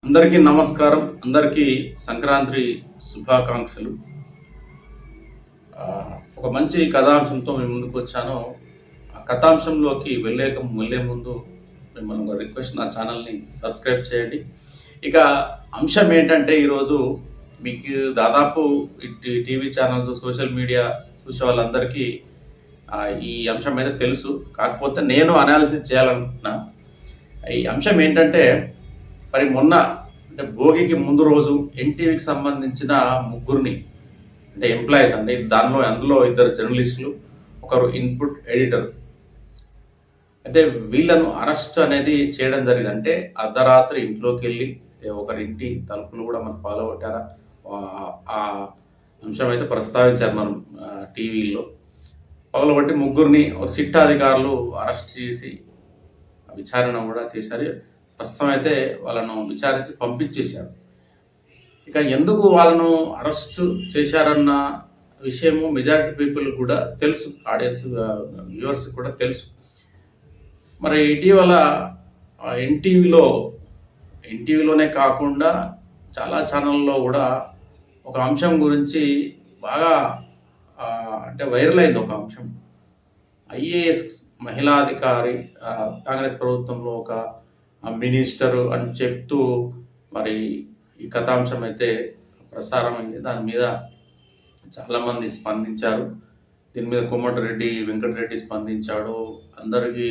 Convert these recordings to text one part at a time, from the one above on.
అందరికీ నమస్కారం. అందరికీ సంక్రాంతి శుభాకాంక్షలు. ఒక మంచి కథాంశంతో మీ ముందుకు వచ్చాను. ఆ కథాంశంలోకి వెళ్ళే ముందు మిమ్మల్ని ఒక రిక్వెస్ట్, నా ఛానల్ని సబ్స్క్రైబ్ చేయండి. ఇక అంశం ఏంటంటే, ఈరోజు మీకు దాదాపు టీవీ ఛానల్స్, సోషల్ మీడియా చూసే వాళ్ళందరికీ ఈ అంశం మీద తెలుసు. కాకపోతే నేను అనాలిసిస్ చేయాలనుకుంటున్నా. ఈ అంశం ఏంటంటే, మరి మొన్న అంటే భోగికి ముందు రోజు ఎన్టీవీకి సంబంధించిన ముగ్గురిని, అంటే ఎంప్లాయీస్, అంటే అందులో ఇద్దరు జర్నలిస్టులు, ఒకరు ఇన్పుట్ ఎడిటర్, అయితే వీళ్ళను అరెస్ట్ అనేది చేయడం జరిగింది. అంటే అర్ధరాత్రి ఇంట్లోకి వెళ్ళి ఒకరింటి తలుపులు కూడా మనకు ఫాలో కొట్టారా, ఆ అంశం అయితే ప్రస్తావించారు మనం టీవీలో. పగలబట్టి ముగ్గురిని సిట్ అధికారులు అరెస్ట్ చేసి విచారణ కూడా చేశారు. ప్రస్తుతం అయితే వాళ్ళను విచారించి పంపించేశారు. ఇక ఎందుకు వాళ్ళను అరెస్ట్ చేశారన్న విషయము మెజారిటీ పీపుల్ కూడా తెలుసు, ఆడియన్స్ వ్యూవర్స్ కూడా తెలుసు. మరి ఇటీవల ఎన్టీవీలోనే కాకుండా చాలా ఛానల్లో కూడా ఒక అంశం గురించి బాగా అంటే వైరల్ అయింది. ఒక అంశం, ఐఏఎస్ మహిళాధికారి కాంగ్రెస్ ప్రభుత్వంలో ఒక మినిస్టరు అని చెప్తూ మరి ఈ కథాంశం అయితే ప్రసారం అయింది. దాని మీద చాలామంది స్పందించారు. దీని మీద కోమటిరెడ్డి వెంకటరెడ్డి స్పందించాడు. అందరికీ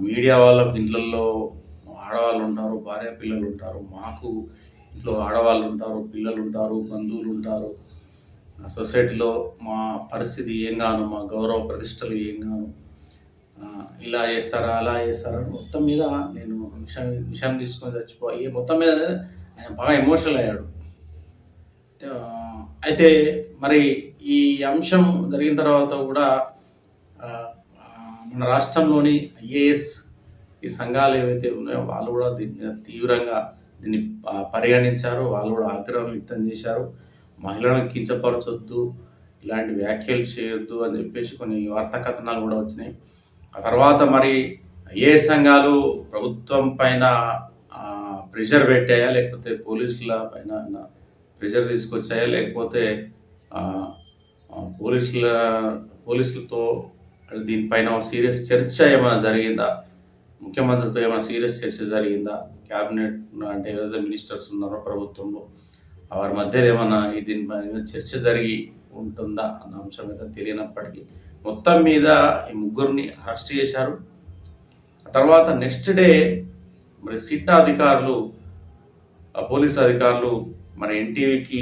మీడియా వాళ్ళ ఇంట్లల్లో ఆడవాళ్ళు ఉంటారు, భార్య పిల్లలు ఉంటారు, మాకు ఇంట్లో ఆడవాళ్ళు ఉంటారు, పిల్లలు ఉంటారు, బంధువులు ఉంటారు, సొసైటీలో మా పరిస్థితి ఏం గాను, మా గౌరవ ప్రతిష్టలు ఏం గాను, ఇలా చేస్తారా అలా చేస్తారా మొత్తం మీద నేను విషయం తీసుకొని చచ్చిపోయి మొత్తం మీద ఆయన బాగా ఎమోషనల్ అయ్యాడు. అయితే మరి ఈ అంశం జరిగిన తర్వాత కూడా మన రాష్ట్రంలోని ఐఏఎస్ ఈ సంఘాలు ఏవైతే ఉన్నాయో వాళ్ళు కూడా దీన్ని పరిగణించారు. వాళ్ళు కూడా ఆగ్రహం వ్యక్తం చేశారు. మహిళలను కించపరచొద్దు, ఇలాంటి వ్యాఖ్యలు చేయొద్దు అని చెప్పేసి కొన్ని వార్తా కథనాలు కూడా వచ్చినాయి. ఆ తర్వాత మరి ఏ సంఘాలు ప్రభుత్వం పైన ప్రెషర్ పెట్టాయా, లేకపోతే పోలీసుల పైన ప్రెషర్ తీసుకొచ్చాయా, లేకపోతే పోలీసులతో దీనిపైన సీరియస్ చర్చ ఏమైనా జరిగిందా, ముఖ్యమంత్రితో ఏమైనా సీరియస్ చర్చ జరిగిందా, క్యాబినెట్ అంటే ఏదైతే మినిస్టర్స్ ఉన్నారో ప్రభుత్వంలో వారి మధ్య ఏమైనా దీనిపైన చర్చ జరిగి ఉంటుందా అన్న అంశం అయితే తెలియనప్పటికీ మొత్తం మీద ఈ ముగ్గురిని అరెస్ట్ చేశారు. తర్వాత నెక్స్ట్ డే మరి సిట్ అధికారులు, పోలీస్ అధికారులు మరి ఎన్టీవీకి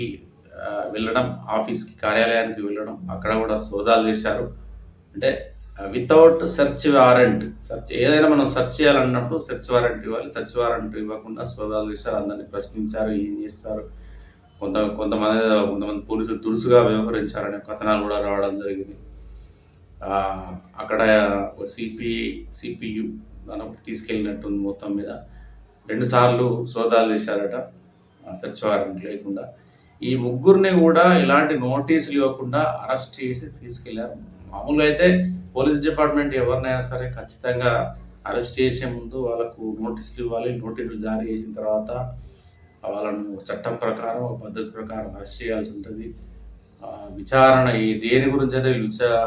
వెళ్ళడం, ఆఫీస్కి, కార్యాలయానికి వెళ్ళడం, అక్కడ కూడా సోదాలు చేశారు. అంటే వితౌట్ సెర్చ్ వారెంట్, ఏదైనా మనం సెర్చ్ చేయాలన్నప్పుడు సెర్చ్ వారెంట్ ఇవ్వాలి. సెర్చ్ వారెంట్ ఇవ్వకుండా సోదాలు చేశారు, అందరినీ ప్రశ్నించారు, ఏం చేస్తారు, కొంతమంది పోలీసులు దురుసుగా వ్యవహరించారనే కథనాలు కూడా రావడం జరిగింది. అక్కడ సిపియు దానికి తీసుకెళ్ళినట్టుంది. మొత్తం మీద 2 సార్లు సోదాలు చేశారట సెర్చ్ వారెంట్ లేకుండా. ఈ ముగ్గురిని కూడా ఎలాంటి నోటీసులు ఇవ్వకుండా అరెస్ట్ చేసి తీసుకెళ్లారు. మామూలుగా అయితే పోలీస్ డిపార్ట్మెంట్ ఎవరినైనా సరే ఖచ్చితంగా అరెస్ట్ చేసే ముందు వాళ్ళకు నోటీసులు ఇవ్వాలి. నోటీసులు జారీ చేసిన తర్వాత వాళ్ళను చట్టం ప్రకారం, ఒక పద్ధతి ప్రకారం అరెస్ట్ చేయాల్సి ఉంటుంది. విచారణ దేని గురించి అయితే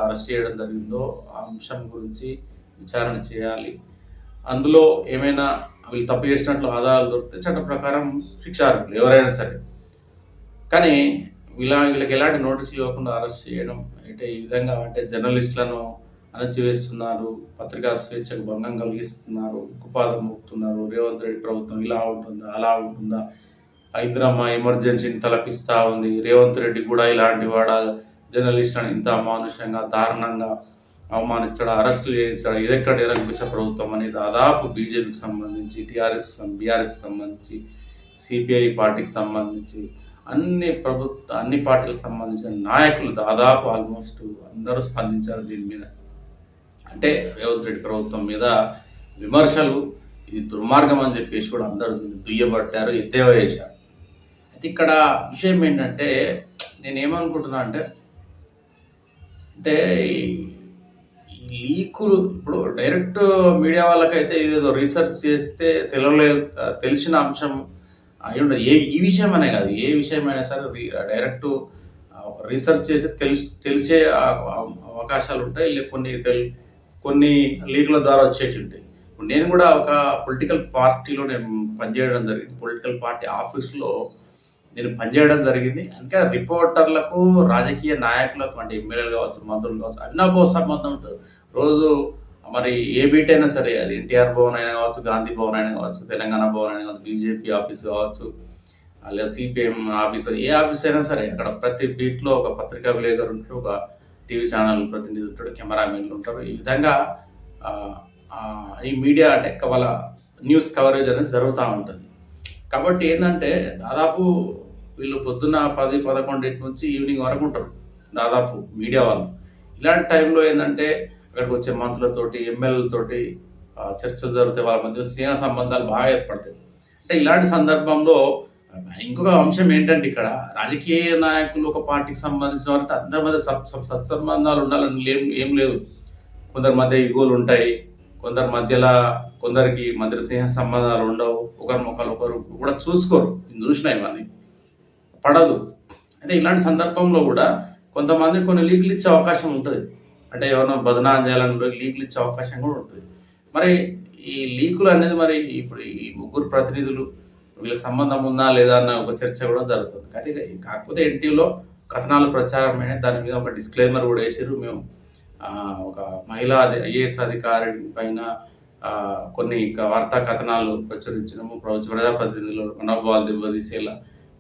అరెస్ట్ చేయడం జరిగిందో ఆ అంశం గురించి విచారణ చేయాలి. అందులో ఏమైనా వీళ్ళు తప్పు చేసినట్లు ఆధారాలు దొరికితే చట్ట ప్రకారం శిక్షార్హులు ఎవరైనా సరే. కానీ వీళ్ళకి ఎలాంటి నోటీసులు ఇవ్వకుండా అరెస్ట్ చేయడం అంటే ఈ విధంగా, అంటే జర్నలిస్టులను అణచివేస్తున్నారు, పత్రికా స్వేచ్ఛకు భంగం కలిగిస్తున్నారు, ఉక్కుపాదం మోపుతున్నారు. రేవంత్ రెడ్డి ప్రభుత్వం ఇలా ఉంటుందా, అలా ఉంటుందా, హైదరామా ఎమర్జెన్సీని తలపిస్తూ ఉంది, రేవంత్ రెడ్డి కూడా ఇలాంటి వాడ జర్నలిస్టులను ఇంత అమానుషంగా, దారుణంగా అవమానిస్తాడు, అరెస్టులు చేస్తాడు, ఇదెక్కడ నిరంకుశ ప్రభుత్వం అని దాదాపు బీజేపీకి సంబంధించి, బీఆర్ఎస్కి సంబంధించి, సిపిఐ పార్టీకి సంబంధించి అన్ని పార్టీలకు సంబంధించిన నాయకులు దాదాపు ఆల్మోస్ట్ అందరూ స్పందించారు దీని మీద. అంటే రేవంత్ రెడ్డి ప్రభుత్వం మీద విమర్శలు, ఇది దుర్మార్గం అని చెప్పేసి కూడా అందరూ దుయ్యబట్టారు, ఎద్దేవా చేశారు. అయితే ఇక్కడ విషయం ఏంటంటే, నేనేమనుకుంటున్నా అంటే ఈ లీకులు ఇప్పుడు డైరెక్ట్ మీడియా వాళ్ళకైతే ఇదేదో రీసెర్చ్ చేస్తే తెలిసిన అంశం అయ్యుండదు. ఈ విషయం అనే కాదు, ఏ విషయమైనా సరే డైరెక్ట్ రీసెర్చ్ చేసి తెలిసే అవకాశాలు ఉంటాయి. కొన్ని లీకుల ద్వారా వచ్చేటివి ఉంటాయి. నేను కూడా ఒక పొలిటికల్ పార్టీలో నేను పనిచేయడం జరిగింది. పొలిటికల్ పార్టీ ఆఫీస్‌లో నేను పనిచేయడం జరిగింది. ఇంకా రిపోర్టర్లకు, రాజకీయ నాయకులకు అంటే ఎమ్మెల్యేలు కావచ్చు, మంత్రులు కావచ్చు, అవినాభావ సంబంధం ఉంటుంది. రోజు మరి ఏ బీట్ అయినా సరే, అది ఎన్టీఆర్ భవన్ అయినా కావచ్చు, గాంధీ భవన్ అయినా కావచ్చు, తెలంగాణ భవన్ అయినా కావచ్చు, బీజేపీ ఆఫీస్ కావచ్చు, లేదా సిపిఎం ఆఫీస్, ఏ ఆఫీస్ అయినా సరే అక్కడ ప్రతి బీట్లో ఒక పత్రికా విలేకరు ఉంటాడు, ఒక టీవీ ఛానల్ ప్రతినిధి ఉంటాడు, కెమెరామెన్లు ఉంటారు. ఈ విధంగా ఈ మీడియా అంటే వాళ్ళ న్యూస్ కవరేజ్ అనేది జరుగుతూ ఉంటుంది. కాబట్టి ఏంటంటే దాదాపు వీళ్ళు పొద్దున్న 10-11 నుంచి ఈవినింగ్ వరకు ఉంటారు దాదాపు మీడియా వాళ్ళు. ఇలాంటి టైంలో ఏంటంటే అక్కడికి వచ్చే మంత్రులతోటి, ఎమ్మెల్యేలతోటి చర్చలు జరుగుతాయి. వాళ్ళ మధ్య స్నేహ సంబంధాలు బాగా ఏర్పడతాయి. అంటే ఇలాంటి సందర్భంలో ఇంకొక అంశం ఏంటంటే ఇక్కడ రాజకీయ నాయకులు ఒక పార్టీకి సంబంధించిన వారికి అందరి మధ్య సత్సంబంధాలు ఉండాలని ఏం లేదు. కొందరి మధ్య ఈగోలు ఉంటాయి, కొందరికి మధ్య స్నేహ సంబంధాలు ఉండవు, ఒకరి ముఖాలు ఒకరు కూడా చూసుకోరు. నేను చూసినా ఇవన్నీ పడదు. అంటే ఇలాంటి సందర్భంలో కూడా కొంతమంది కొన్ని లీకులు ఇచ్చే అవకాశం ఉంటుంది. అంటే ఎవరైనా బదనాం చేయాలని లీకులు ఇచ్చే అవకాశం కూడా ఉంటుంది. మరి ఈ లీకులు అనేది మరి ఇప్పుడు ఈ ముగ్గురు ప్రతినిధులు వీళ్ళకి సంబంధం ఉందా లేదా అన్న ఒక చర్చ కూడా జరుగుతుంది. కాకపోతే ఎన్టీవీలో కథనాలు ప్రచారమైన దాని మీద ఒక డిస్క్లైమర్ కూడా వేసారు. మేము ఒక మహిళా ఐఏఎస్ అధికారి పైన కొన్ని వార్తా కథనాలు ప్రచురించడము ప్రజాప్రతినిధులు మనోభావాలు దెబ్బతీసేలా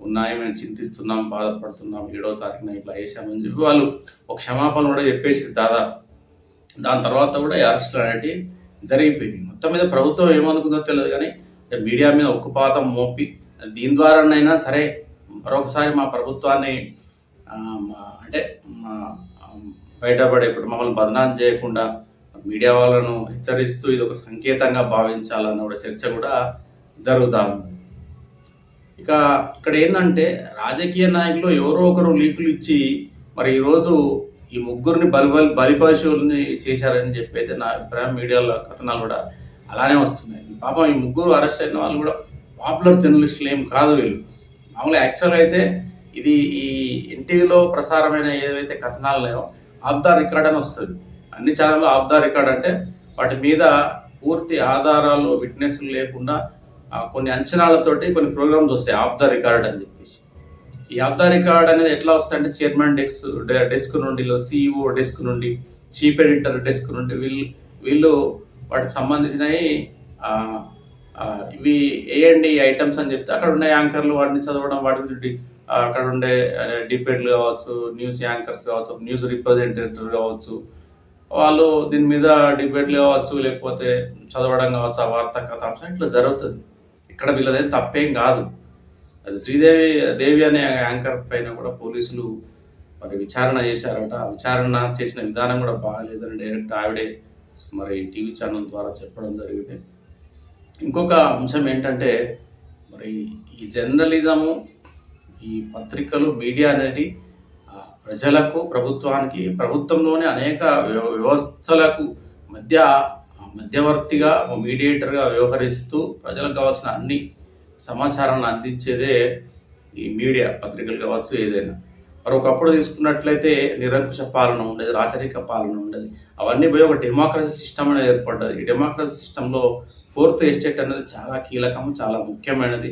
ఉన్నాయి, మేము చింతిస్తున్నాం, బాధపడుతున్నాం, 7వ తారీఖున ఇట్లా వేసామని చెప్పి వాళ్ళు ఒక క్షమాపణ కూడా చెప్పేసి దాదాపు దాని తర్వాత కూడా అరెస్టులు అనేవి జరిగిపోయింది. మొత్తం మీద ప్రభుత్వం ఏమనుకుందో తెలియదు, కానీ మీడియా మీద ఉక్కుపాతం మోపి దీని ద్వారానైనా సరే మరొకసారి మా ప్రభుత్వాన్ని అంటే బయటపడే ఇప్పుడు మమ్మల్ని బదనాం చేయకుండా మీడియా వాళ్ళను హెచ్చరిస్తూ ఇది ఒక సంకేతంగా భావించాలన్న కూడా చర్చ కూడా జరుగుతూ ఉంది. ఇక్కడ ఏంటంటే రాజకీయ నాయకులు ఎవరో ఒకరు లీకులు ఇచ్చి మరి ఈరోజు ఈ ముగ్గురిని బలిపశువుల్ని చేశారని చెప్పి అయితే నా అభిప్రాయం. మీడియాలో కథనాలు కూడా అలానే వస్తున్నాయి. పాపం ఈ ముగ్గురు అరెస్ట్ అయిన వాళ్ళు కూడా పాపులర్ జర్నలిస్టులు ఏం కాదు వీళ్ళు. మామూలుగా యాక్చువల్గా అయితే ఇది ఈ ఎన్టీవీలో ప్రసారమైన ఏవైతే కథనాలు ఉన్నాయో ఆఫ్ ద రికార్డ్ అని వస్తుంది. అన్ని ఛానల్లో ఆఫ్ ద రికార్డ్ అంటే వాటి మీద పూర్తి ఆధారాలు, విట్నెస్లు లేకుండా కొన్ని అంచనాలతోటి కొన్ని ప్రోగ్రామ్స్ వస్తాయి ఆఫ్ ద రికార్డ్ అని చెప్పేసి. ఈ ఆఫ్ ద రికార్డ్ అనేది ఎట్లా వస్తాయంటే చైర్మన్ డెస్క్ నుండి, సిఇఓ డెస్క్ నుండి, చీఫ్ ఎడిటర్ డెస్క్ నుండి వీళ్ళు వాటికి సంబంధించినవి ఇవి వేయండి ఐటమ్స్ అని చెప్తే అక్కడ ఉండే యాంకర్లు వాటిని చదవడం, వాటి గురించి అక్కడ ఉండే డిబేట్లు కావచ్చు, న్యూస్ యాంకర్స్ కావచ్చు, న్యూస్ రిప్రజెంటేటివ్ కావచ్చు, వాళ్ళు దీని మీద డిబేట్లు కావచ్చు, లేకపోతే చదవడం కావచ్చు, ఆ వార్తా కథాంశం ఇట్లా జరుగుతుంది. ఇక్కడ వీళ్ళదేం తప్పేం కాదు. అది శ్రీదేవి అనే యాంకర్ పైన కూడా పోలీసులు మరి విచారణ చేశారట. ఆ విచారణ చేసిన విధానం కూడా బాగాలేదని డైరెక్ట్ ఆవిడే మరి టీవీ ఛానల్ ద్వారా చెప్పడం జరిగింది. ఇంకొక అంశం ఏంటంటే మరి ఈ జర్నలిజము, ఈ పత్రికలు, మీడియా అనేది ప్రజలకు, ప్రభుత్వానికి, ప్రభుత్వంలోని అనేక వ్యవస్థలకు మధ్యవర్తిగా, మీడియేటర్గా వ్యవహరిస్తూ ప్రజలకు కావాల్సిన అన్ని సమాచారాన్ని అందించేదే ఈ మీడియా, పత్రికలు కావచ్చు ఏదైనా. మరి ఒకప్పుడు తీసుకున్నట్లయితే నిరంకుశ పాలన ఉండేది, రాచరిక పాలన ఉండేది. అవన్నీ పోయి ఒక డెమోక్రసీ సిస్టమ్ అనేది ఏర్పడ్డది. ఈ డెమోక్రసీ సిస్టంలో 4th ఎస్టేట్ అనేది చాలా కీలకం, చాలా ముఖ్యమైనది.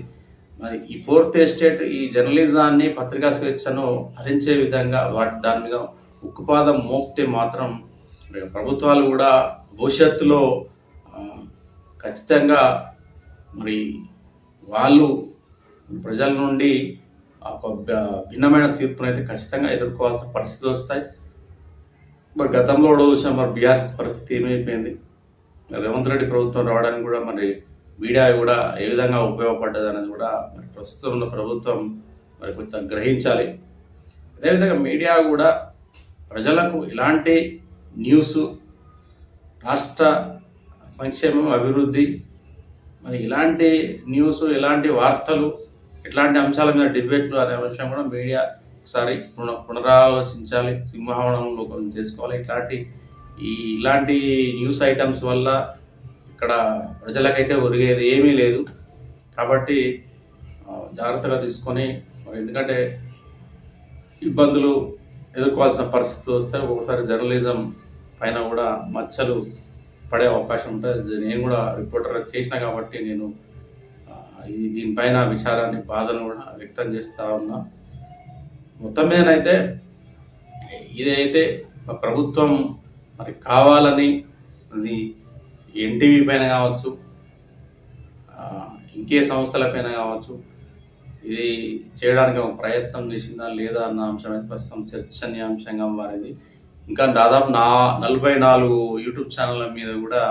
మరి ఈ 4th ఎస్టేట్ ఈ జర్నలిజాన్ని, పత్రికా స్వేచ్ఛను హరించే విధంగా దాని మీద ఉక్కుపాదం మోపితే మాత్రం ప్రభుత్వాలు కూడా భవిష్యత్తులో ఖచ్చితంగా మరి వాళ్ళు ప్రజల నుండి ఒక భిన్నమైన తీర్పునైతే ఖచ్చితంగా ఎదుర్కోవాల్సిన పరిస్థితులు వస్తాయి. మరి గతంలో కూడా చూసాం, మరి బీఆర్ఎస్ పరిస్థితి ఏమైపోయింది. రేవంత్ రెడ్డి ప్రభుత్వం రావడానికి కూడా మరి మీడియా కూడా ఏ విధంగా ఉపయోగపడ్డది అనేది కూడా మరి ప్రస్తుతం ఉన్న ప్రభుత్వం మరి కొంచెం గ్రహించాలి. అదేవిధంగా మీడియా కూడా ప్రజలకు ఇలాంటి న్యూస్, రాష్ట్ర సంక్షేమం, అభివృద్ధి, మరి ఇలాంటి న్యూస్, ఇలాంటి వార్తలు, ఇట్లాంటి అంశాల మీద డిబేట్లు అనే విషయం కూడా మీడియా ఒకసారి పునరాలోచించాలి, సింహావనంలోకం చేసుకోవాలి. ఇలాంటి న్యూస్ ఐటమ్స్ వల్ల ఇక్కడ ప్రజలకైతే ఒరిగేది ఏమీ లేదు. కాబట్టి జాగ్రత్తగా తీసుకొని మరి ఎందుకంటే ఇబ్బందులు ఎదుర్కోవాల్సిన పరిస్థితి వస్తే ఒక్కొక్కసారి జర్నలిజం పైన కూడా మచ్చలు పడే అవకాశం ఉంటుంది. నేను కూడా రిపోర్టర్ చేసిన కాబట్టి నేను దీనిపైన విచారాన్ని బాధను కూడా వ్యక్తం చేస్తూ ఉన్నా. మొత్తం మీదనైతే ఇదైతే ప్రభుత్వం మరి కావాలని అది ఎన్టీవీ పైన కావచ్చు, ఇంకే సంస్థలపైన కావచ్చు, ఇది చేయడానికి ఒక ప్రయత్నం చేసిందా లేదా అన్న అంశం అయితే ప్రస్తుతం చర్చనీయాంశంగా మారింది. ఇంకా దాదాపు 44 యూట్యూబ్ ఛానళ్ళ మీద కూడా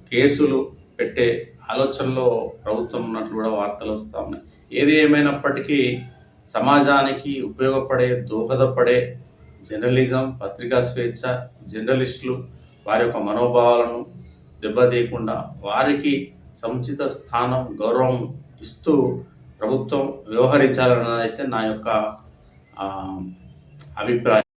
కేసులు పెట్టే ఆలోచనలో ప్రభుత్వం ఉన్నట్లు కూడా వార్తలు వస్తూ ఉన్నాయి. ఏది ఏమైనప్పటికీ సమాజానికి ఉపయోగపడే, దోహదపడే జర్నలిజం, పత్రికా స్వేచ్ఛ, జర్నలిస్టులు వారి యొక్క మనోభావాలను దెబ్బతీయకుండా వారికి సముచిత స్థానం, గౌరవం ఇస్తూ ప్రభుత్వం వ్యవహరించాలన్నది అయితే నా యొక్క అభిప్రాయం.